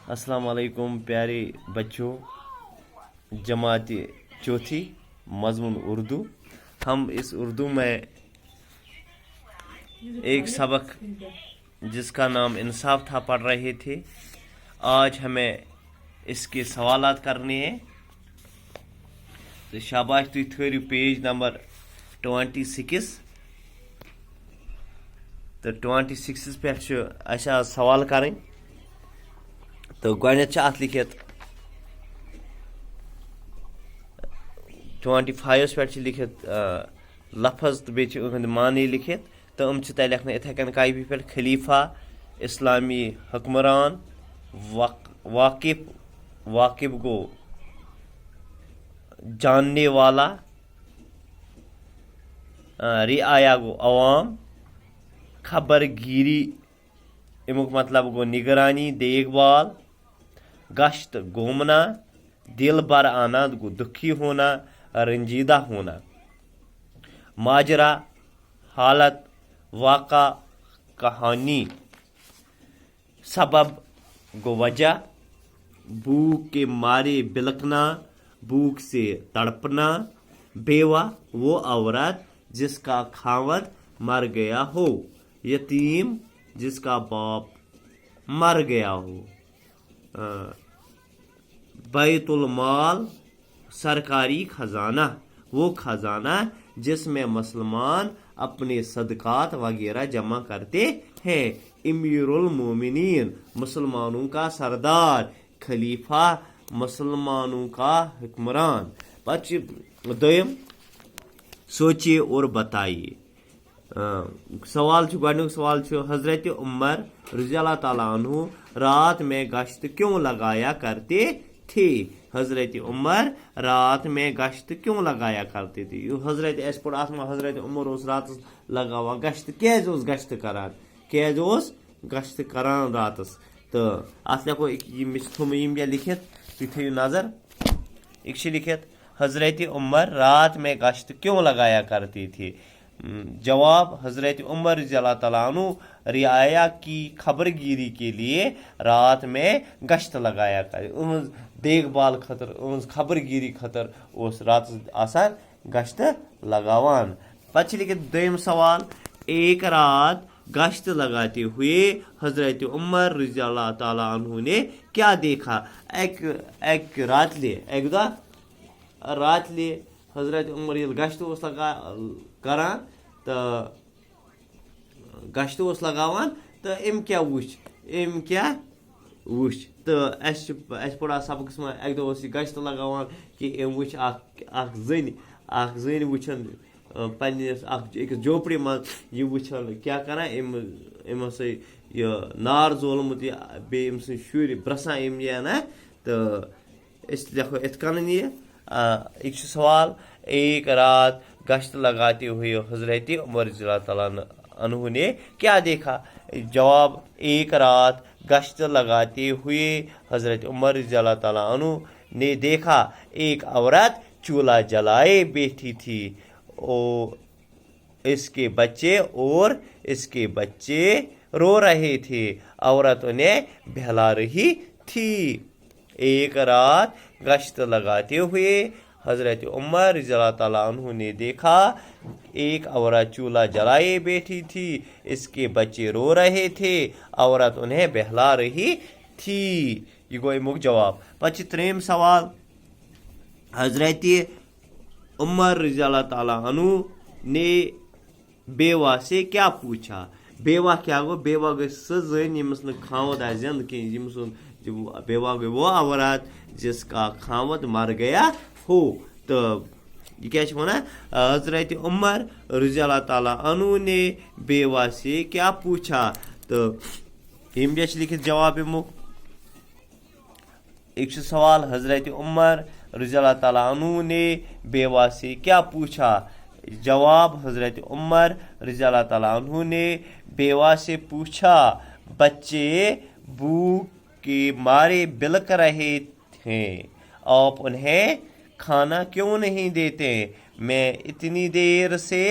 अस्सलाम वालेकुम प्यारे बच्चों। जमात चौथी मज़मून उर्दू। हम इस उर्दू में एक सबक जिसका नाम इंसाफ था पढ़ रहे थे। आज हमें इसके सवालात करने हैं। तो शाबाश तुम थोड़ो पेज नंबर 26। तो 26 पे आज सवाल करें। तो गणित अत लिखित 25 पे लिखित लफज तो बेहद मानी लिखित। तो तय लिखना اتھے کن कापी पे खलीफा इस्लामी हुक्मरान वाकिफ गो जानने वाला रियाया गो अवाम खबरगिरी अमुक मतलब गो निगरानी देखभाल गश्त घूमना दिल बर आना गो दुखी होना रंजीदा होना माजरा हालत वाक़ा कहानी सबब गो वजह भूख के मारे बिलकना भूख से तड़पना बेवा वो औरत जिसका खावत मर गया हो यतीम जिसका बाप मर गया हो बैतुल माल सरकारी खजाना वो खजाना जिसमें मुसलमान अपने सदकात वगैरह जमा करते हैं। अमीरुल मोमिनीन मुसलमानों का सरदार खलीफा मुसलमानों का हुक्मरान। दोयम सोचिए और बताइए। सवाल गो सवाल हजरत उमर रज़ी अल्लाह ताला अन्हु रात में गश्त क्यों लगाया करते थे। हजरत उमर रात में गश्त क्यों लगाया करते थे। हजरत हजरत उमर उस रात लगावा गश्त कैज गश्त करान गश्त करान रातस। तो अत लिखो थोम लिखित तुम थो नजर एक लिखित हजरत उमर रात में गश्त क्यों लगाया करती थी। जवाब हजरत उमर रज़ी अल्लाह ताला अन्हु रियाया की खबरगिरी के लिए रात में गश्त लगाया कर देखभाल खतर खबरगिरी खतर उस रात आसान गश्त लगावान। पच लिखित दोयम सवाल एक रात गश्त लगाते हुए हजरत उमर रज़ी अल्लाह ताला अन्हु ने क्या देखा। एक रात ले एक हजरत उमर ये गश्त करान तो गश्त लगावान तो अम क्या वुच तो पड़ा सबक में एक दो गश्त लगावान कि अम वुच जन वुचन पन्निस अकिस झोपड़ी मज यह वुचन क्या करान अम नार जोलमुत बे शुर ब्रसान ये ना। तो लिखो इत कन ये एक सवाल एक रात गश्त लगाते हुए हजरत उमर रज़ी अल्लाह ताला अन्हु ने क्या देखा। जवाब एक रात गश्त लगाते हुए हजरत उमर रज़ी अल्लाह ताला अन्हु ने देखा एक औरत चूल्हा जलाए बैठी थी इसके बच्चे रो रहे थे औरत उन्हें बहला रही थी। एक रात गश्त लगाते हुए हजरत उमर रज़ी अल्लाह ताला अन्हु ने देखा एक औरत चूल्हा जलाए बैठी थी इसके बच्चे रो रहे थे औरत उन्हें बहला रही थी। ये गो अमुक जवाब। पच त्रेम सवाल हजरत उमर रज़ी अल्लाह ताला अन्हु ने बेवा से क्या पूछा। बेवा क्या गो बेवा गई सजन यमस न खावत आ जिंद कि बेवा गई वो औरत जिसका खावत मर गया हो। तो ये क्या वना हजरत उमर रज़ी अल्लाह ताला अन्हु ने बेवा से क्या पूछा। तो हम लिखित जवाब अमुक एक सवाल हजरत उमर रज़ी अल्लाह ताला अन्हु ने बेवा से क्या पूछा। जवाब हजरत उमर रज़ी अल्लाह ताला अन्हु ने बेवा से पूछा बच्चे भूख के मारे बिलक रहे थे आप उन्हें खाना क्यों नहीं देते। मैं इतनी देर से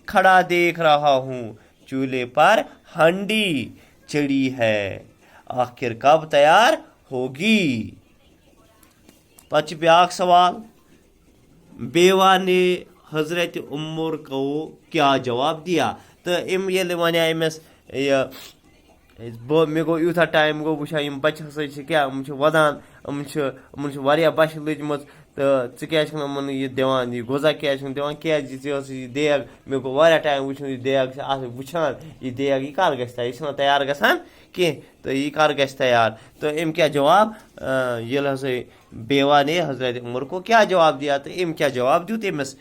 खड़ा देख रहा हूँ चूल्हे पर हांडी चढ़ी है आखिर कब तैयार होगी। पच ब्याक सवाल, बेवा ने हजरत उमर को क्या जवाब दिया? तो इम ये वन अमस मे गो यूथा टाइम गो वुचान बच्चे हसा क्या वदान बश लजम तो क्या ये दिवान ये गोजा क्या दिवान क्या देग मे गो वारिया टाइम वुचन ये देग वुचान ये देग ये कर गया तैयार गसान कह तो ये कर गया तैयार। तो अम क्या जवाब ये हसा बेवा ने हजरत उमर को क्या जवाब दिया? तो अम क्या जवाब दियुत अमस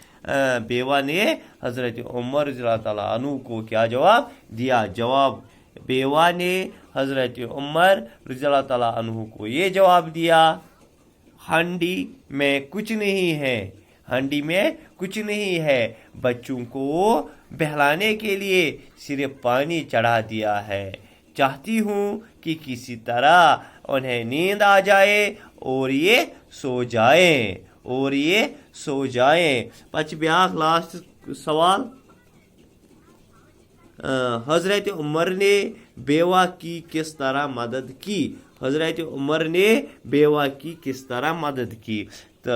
बेवा ने हजरत उमर रज़ियल्लाहु तआला अन्हु को क्या जवाब दिया? जवाब बेवा ने हजरत उमर रज़ियल्लाहु तआला अन्हु को ये जवाब दिया, हांडी में कुछ नहीं है, हांडी में कुछ नहीं है, बच्चों को बहलाने के लिए सिर्फ पानी चढ़ा दिया है। चाहती हूँ कि किसी तरह उन्हें नींद आ जाए और ये सो जाएं, और ये सो जाएं। पच ब्याक लास्ट सवाल, हजरत उमर ने बेवा की किस तरह मदद की? हजरत उमर ने बेवा की किस तरह मदद की? तो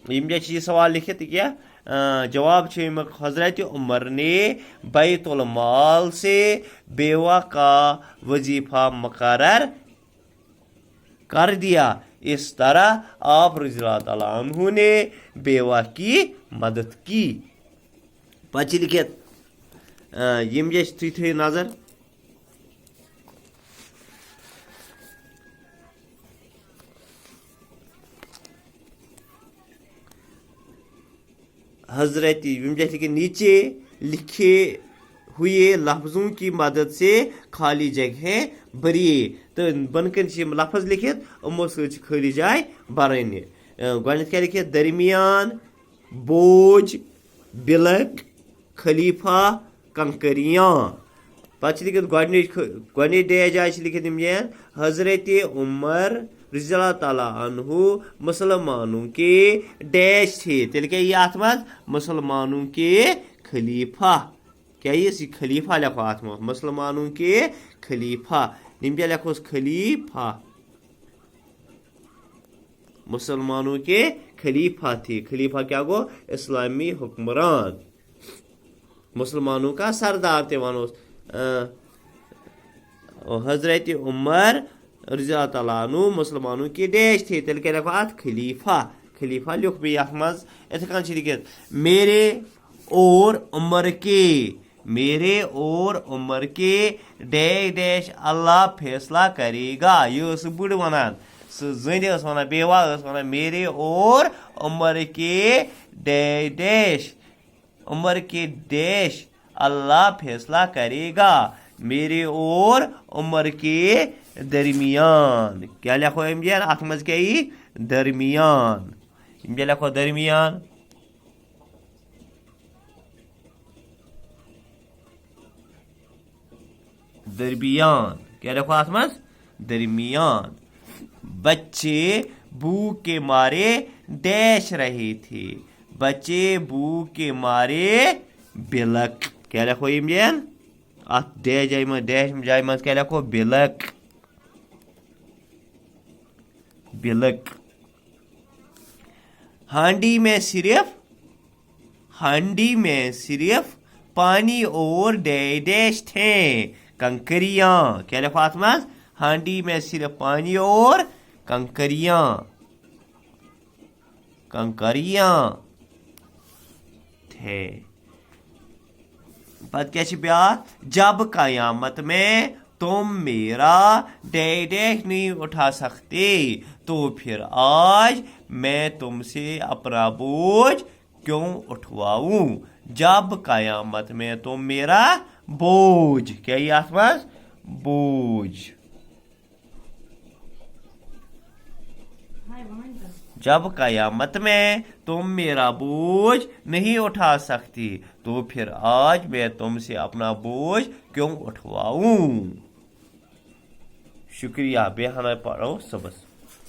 ये सवाल लिखित क्या जवाब हजरत उमर ने बैतुल माल से बेवा का वजीफा मुकर्रर कर दिया। इस तरह आप रज़ियल्लाहु तआला अन्हु ने बेवा की मदद की। पच लिखित यम तुम थो नजर, हजरत के नीचे लिखे हुए लफ्जों की मदद से खाली जगह भरिए। तो बनकन लफ्ज लिखित उमो सत खाली जाय बरने। गणित क्या लिखित? दरमियान, बोझ, बिलक, खलीफा, कंकरियां। पच लिखित गणित डे जाय लिखित हजरत उमर रज़ियल्लाहु तआला अन्हु मुसलमानों के डैश थे। तेल क्या ये अत मज मुसलमानों के खलीफा, क्या ये खलीफा लिखो अत मज मुसलमानों के खलीफा, निम क्या लिखोस खलीफा, मुसलमानों के खलीफा थे। खलीफा क्या गो? इस्लामी हुक्मरान, मुसलमानों का सरदार थे वनोस। हजरत उमर रज़ियल्लाहु तआला अन्हु मुसलमानों के डैश थे। तेल क्या लिखो अत खलीफा, खलीफा लिख भी अत मज इतकान लिखित मेरे और उमर के, मेरे और उमर के डैश डैश अल्लाह फैसला करेगा। ये बुढ़ वनान जन वन बेवा वन मेरे और उमर के डैश डैश, उमर के डैश अल्लाह फैसला करेगा, मेरे और उमर के दरमियान। क्या लिखो अत मज क्या दरमियान, क्या लिखो दरमियान, दरमियान, क्या लिखो अत मज दरमियान। बच्चे भूख के मारे डैश रहे थे, बच्चे भूख के मारे बिलक, क्या लिखो अत डैश जाय मज क्या लिखो बिलक, बिलक। हांडी में सिर्फ पानी और डैश थे, कंकरियां, क्या लिखो अत मज हांडी में सिर्फ पानी और कंकरियां, कंकरियां थे। पत क्या ब्याह, जब कयामत में तुम मेरा डैश नहीं उठा सकते तो फिर आज मैं तुमसे अपना बोझ क्यों उठवाऊं? जब कयामत में तुम मेरा बोझ, क्या ये आसपास बोझ, जब कयामत में तुम मेरा बोझ नहीं उठा सकती तो फिर आज मैं तुमसे अपना बोझ क्यों उठवाऊं? शुक्रिया। बेहना पढ़ो सबस।